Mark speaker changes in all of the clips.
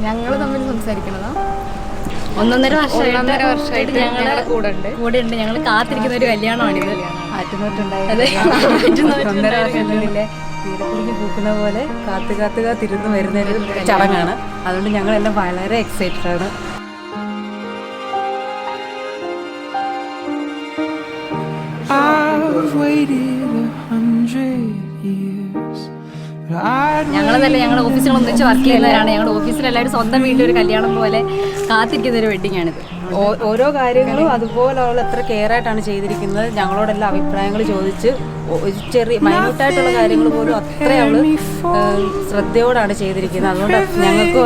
Speaker 1: ഞങ്ങൾ തമ്മിൽ സംസാരിക്കണതാ
Speaker 2: 1.5 വർഷമായിട്ട് ഞങ്ങളുടെ കൂടെ ഉണ്ട്. ഞങ്ങൾ കാത്തിരിക്കുന്ന ഒരു കല്യാണമാണിത്.
Speaker 3: ആറ്റുനോട്ടുണ്ടായി 1.5 വർഷത്തിനുള്ളിലെ നീലക്കുറിഞ്ഞ് പൂക്കുന്ന പോലെ കാത്തിരുന്ന് വരുന്നൊരു ചടങ്ങാണ്. അതുകൊണ്ട് ഞങ്ങളെല്ലാം വളരെ എക്സൈറ്റഡ് ആണ്.
Speaker 2: ഞങ്ങളെന്നല്ല ഞങ്ങളുടെ ഓഫീസിൽ ഒന്നിച്ച് വർക്ക് ചെയ്യുന്നവരാണ്. ഞങ്ങളുടെ ഓഫീസിൽ എല്ലാവരും സ്വന്തം വീട്ടിൽ ഒരു കല്യാണം പോലെ കാത്തിരിക്കുന്ന ഒരു വെഡിങ് ആണിത്.
Speaker 3: ഓരോ കാര്യങ്ങളും അതുപോലെ അവൾ എത്ര കെയർ ആയിട്ടാണ് ചെയ്തിരിക്കുന്നത്. ഞങ്ങളോടെല്ലാം അഭിപ്രായങ്ങൾ ചോദിച്ച് ചെറിയ മൈന്യൂട്ടായിട്ടുള്ള കാര്യങ്ങൾ പോലും അത്ര അവള് ശ്രദ്ധയോടാണ് ചെയ്തിരിക്കുന്നത്. അതുകൊണ്ട് ഞങ്ങൾക്കും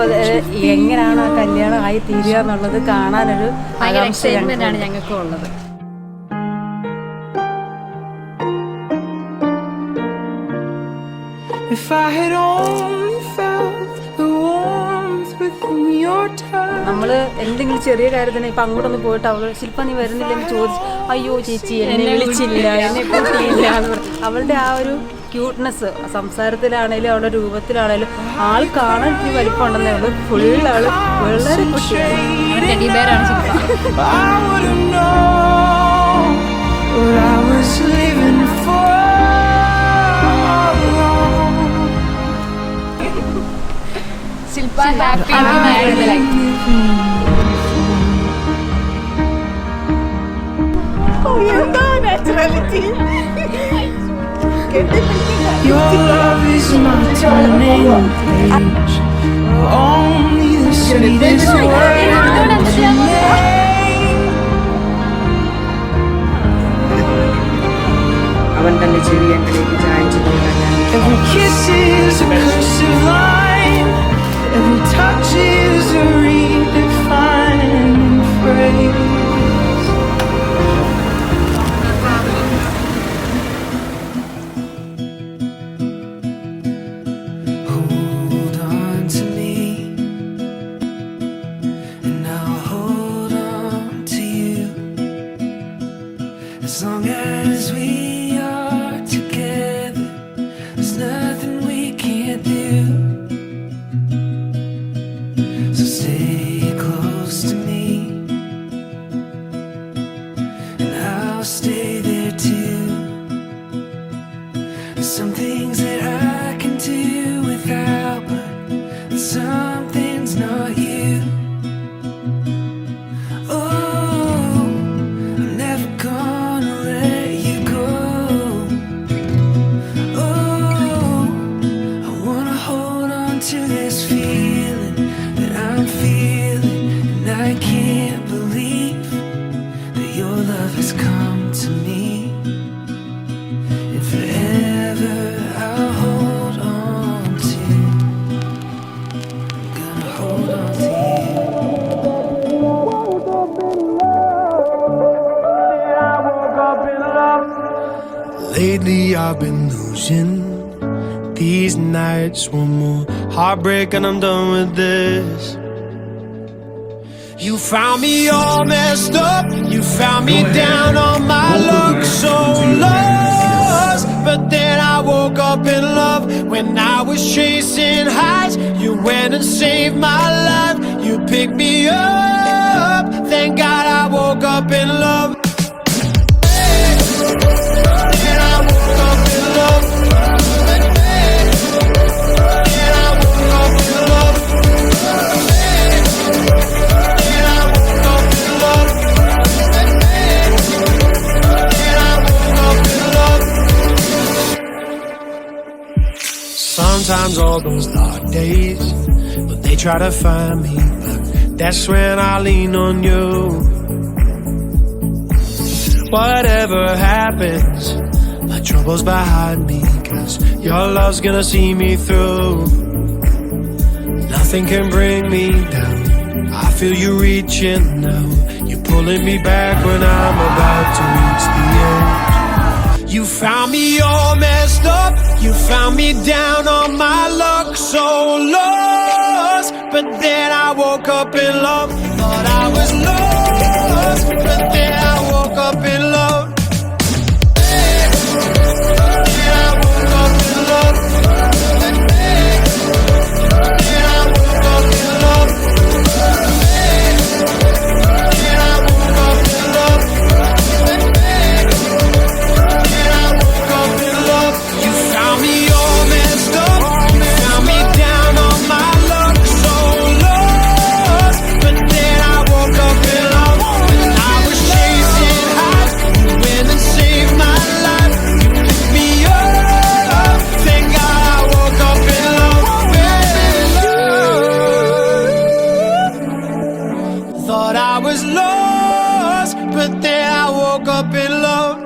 Speaker 3: എങ്ങനെയാണ് ആ കല്യാണം ആയി തീരുക എന്നുള്ളത് കാണാനൊരു
Speaker 2: എക്സൈറ്റ്മെന്റ് ആണ് ഞങ്ങൾക്കും ഉള്ളത്.
Speaker 4: If I had only felt the warmth within your touch.
Speaker 3: നമ്മള് എന്തെങ്കിലും ചെറിയ കാര്യത്തിന് ഇപ്പൊ അങ്ങോട്ടൊന്ന് പോയിട്ട് അവള് ശില്പ നീ വരുന്നില്ലെന്ന് ചോദിച്ചു, അയ്യോ ചേച്ചി എന്നെ വിളിച്ചില്ല, എന്നെ കൂട്ടിയില്ല എന്ന് പറഞ്ഞു. അവളുടെ ആ ഒരു ക്യൂട്ട്നെസ് സംസാരത്തിലാണേലും അവളുടെ രൂപത്തിലാണേലും ആൾ കാണാൻ ഇത്തിരി വലിപ്പമുണ്ടെന്നേ ഉള്ളൂ. ഫുൾ ആള് വളരെ കുട്ടിയാണ്.
Speaker 1: Shilpa happy married life.
Speaker 4: Your love is my turning page. Only the sweetest words remain.
Speaker 3: അവൻ തന്നെ ചെവിയങ്ങളിലേക്ക് ചായച്ചു.
Speaker 4: Every kiss is a cursive line. Every touch is a redefining phrase. Hold on to me, and I'll hold on to you. As long as we are together, there's nothing we can't do. So stay close to me, and I'll stay there too. There's some things that I can do without, but some things not you. Oh, I'm never gonna let you go. Oh, I wanna hold on to this feeling that I'm feeling, and I can't believe that your love has come to me. And forever I'll hold on to you. I'm gonna hold on to you. Lately I've been losing these nights. One more heartbreak and I'm done with this. You found me all messed up. You found me down on my luck, so lost. But then I woke up in love. When I was chasing highs, you went and saved my life. You picked me up. Thank God I woke up in love. Then I woke up in love.
Speaker 5: Sometimes all those dark days, but they try to find me, but that's when I lean on you. Whatever happens, my trouble's behind me, 'cause your love's gonna see me through. Nothing can bring me down, I feel you reaching now. You're pulling me back when I'm about to reach the edge. You found me all messed up, you found me down on my luck, so lost. But then I woke up in love, thought I was lost, but then I woke up in love. Then I woke up in love. Then I woke up in love. Then I woke up in love. You found me all messed up, you found me down on my luck, so lost. But then I woke up in love, and I was chasing highs. You went and saved my life, you picked me up. Thank God I woke up in love. Thought I was lost, but then I woke up in love.